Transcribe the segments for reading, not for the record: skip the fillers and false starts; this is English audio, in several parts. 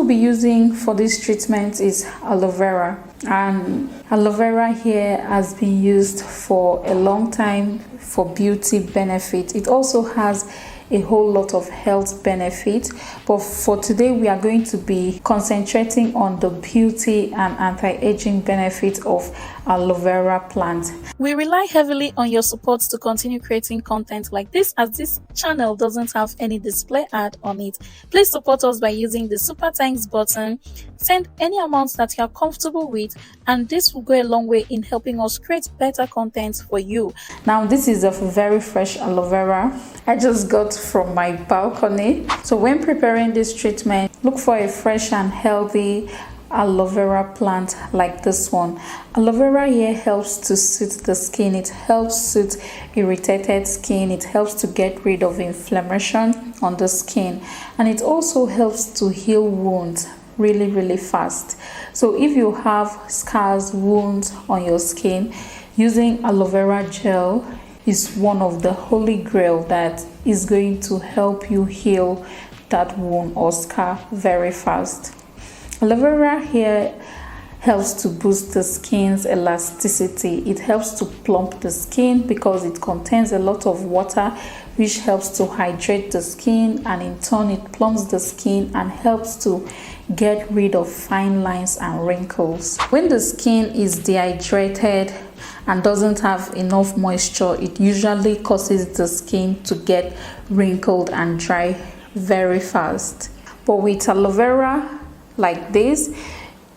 we'll be using for this treatment is aloe vera, and aloe vera here has been used for a long time for beauty benefit. It also has a whole lot of health benefits, but for today we are going to be concentrating on the beauty and anti-aging benefits of aloe vera plant. We rely heavily on your support to continue creating content like this, as this channel doesn't have any display ad on it. Please support us by using the super thanks button. Send any amounts that you are comfortable with, and this will go a long way in helping us create better content for you. Now this is a very fresh aloe vera I just got from my balcony. So when preparing this treatment, look for a fresh and healthy aloe vera plant like this one. Aloe vera here helps to soothe the skin. It helps soothe irritated skin. It helps to get rid of inflammation on the skin, and it also helps to heal wounds really fast. So if you have scars, wounds on your skin, using aloe vera gel is one of the holy grail that is going to help you heal that wound or scar very fast. Aloe vera here helps to boost the skin's elasticity. It helps to plump the skin because it contains a lot of water, which helps to hydrate the skin, and in turn it plumps the skin and helps to get rid of fine lines and wrinkles. When the skin is dehydrated and doesn't have enough moisture, it usually causes the skin to get wrinkled and dry very fast. But with aloe vera like this,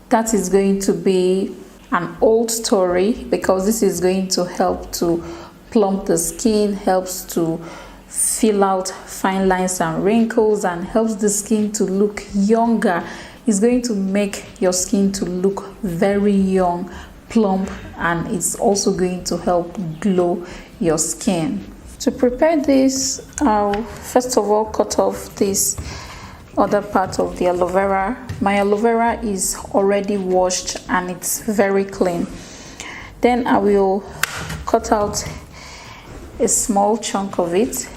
that is going to be an old story, because this is going to help to plump the skin, helps to fill out fine lines and wrinkles, and helps the skin to look younger. It's going to make your skin to look very young, plump, and it's also going to help glow your skin. To prepare this, I'll first of all cut off this other part of the aloe vera. My aloe vera is already washed and it's very clean. Then I will cut out a small chunk of it.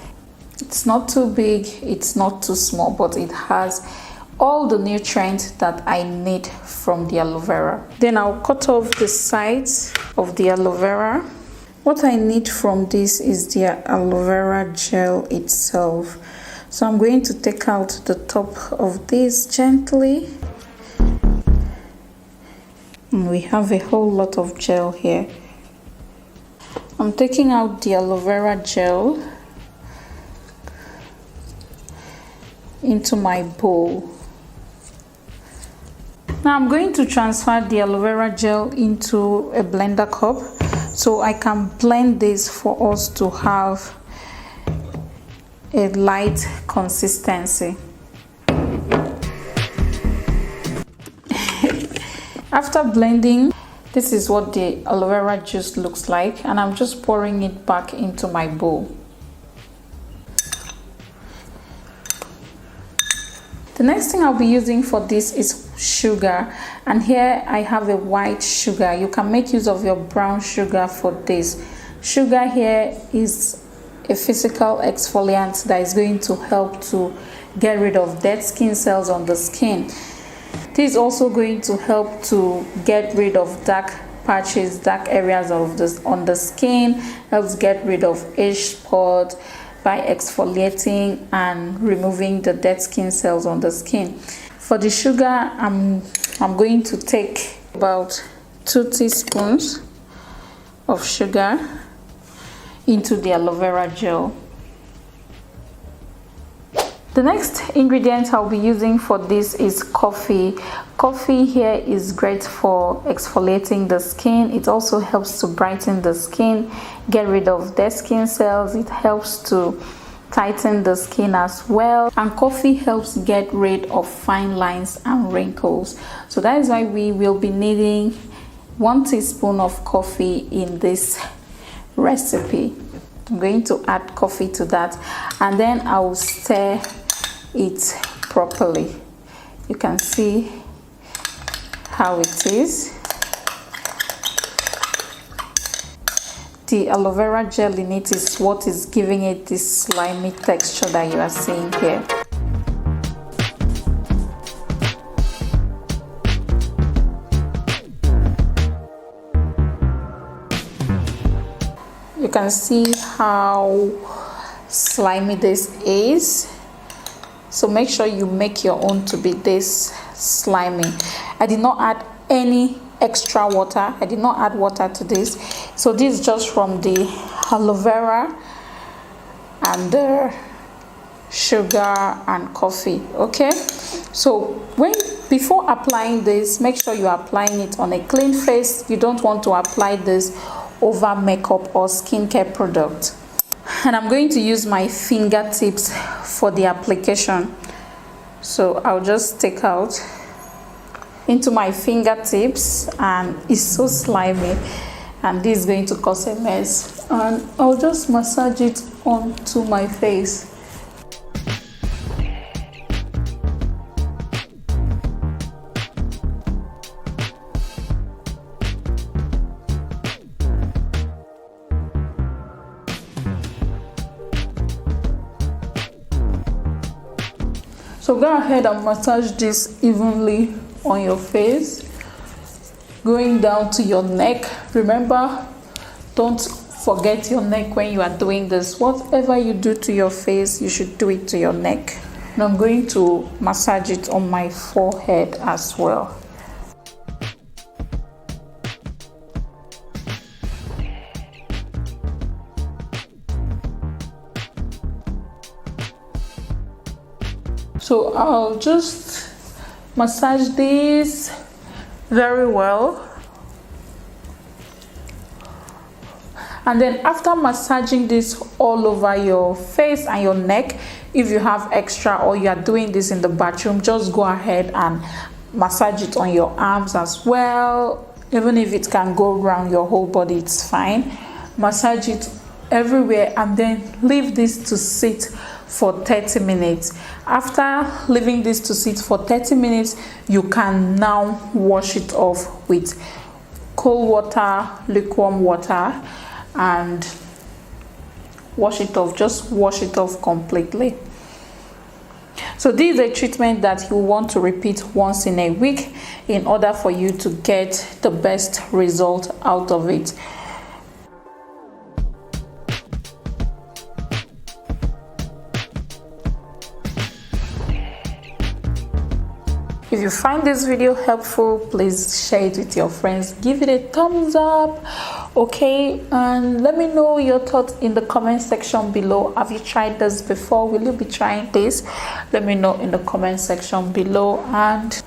It's not too big, it's not too small, but it has all the nutrients that I need from the aloe vera. Then I'll cut off the sides of the aloe vera. What I need from this is the aloe vera gel itself. So I'm going to take out the top of this gently. And we have a whole lot of gel here. I'm taking out the aloe vera gel into my bowl. Now I'm going to transfer the aloe vera gel into a blender cup so I can blend this for us to have a light consistency. After blending, this is what the aloe vera juice looks like, and I'm just pouring it back into my bowl. The next thing I'll be using for this is sugar, and here I have a white sugar. You can make use of your brown sugar for this. Sugar here is a physical exfoliant that is going to help to get rid of dead skin cells on the skin. This is also going to help to get rid of dark patches, dark areas of this on the skin, helps get rid of age spots by exfoliating and removing the dead skin cells on the skin. For the sugar, I'm going to take about 2 teaspoons of sugar into the aloe vera gel. The next ingredient I'll be using for this is coffee. Coffee here is great for exfoliating the skin. It also helps to brighten the skin, get rid of dead skin cells. It helps to tighten the skin as well, and coffee helps get rid of fine lines and wrinkles. So that is why we will be needing 1 teaspoon of coffee in this recipe. I'm going to add coffee to that, and then I will stir it properly. You can see how it is. The aloe vera gel in it is what is giving it this slimy texture that you are seeing here. can see how slimy this is. So make sure you make your own to be this slimy. I did not add any extra water. I did not add water to this. So this is just from the aloe vera and the sugar and coffee. Okay, so before applying this, make sure you're applying it on a clean face. You don't want to apply this over makeup or skincare product. And I'm going to use my fingertips for the application. So I'll just take out into my fingertips, and it's so slimy, and this is going to cause a mess. And I'll just massage it onto my face. So go ahead and massage this evenly on your face, going down to your neck. Remember, don't forget your neck when you are doing this. Whatever you do to your face, you should do it to your neck. And I'm going to massage it on my forehead as well. So I'll just massage this very well. And then after massaging this all over your face and your neck, if you have extra or you are doing this in the bathroom, just go ahead and massage it on your arms as well. Even if it can go around your whole body, it's fine. Massage it everywhere and then leave this to sit for 30 minutes. After leaving this to sit for 30 minutes, you can now wash it off with cold water, lukewarm water, and wash it off. Just wash it off completely. So this is a treatment that you want to repeat once in a week in order for you to get the best result out of it. If you find this video helpful, please share it with your friends. Give it a thumbs up, okay? And let me know your thoughts in the comment section below. Have you tried this before? Will you be trying this? Let me know in the comment section below. And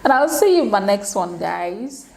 I'll see you in my next one, guys.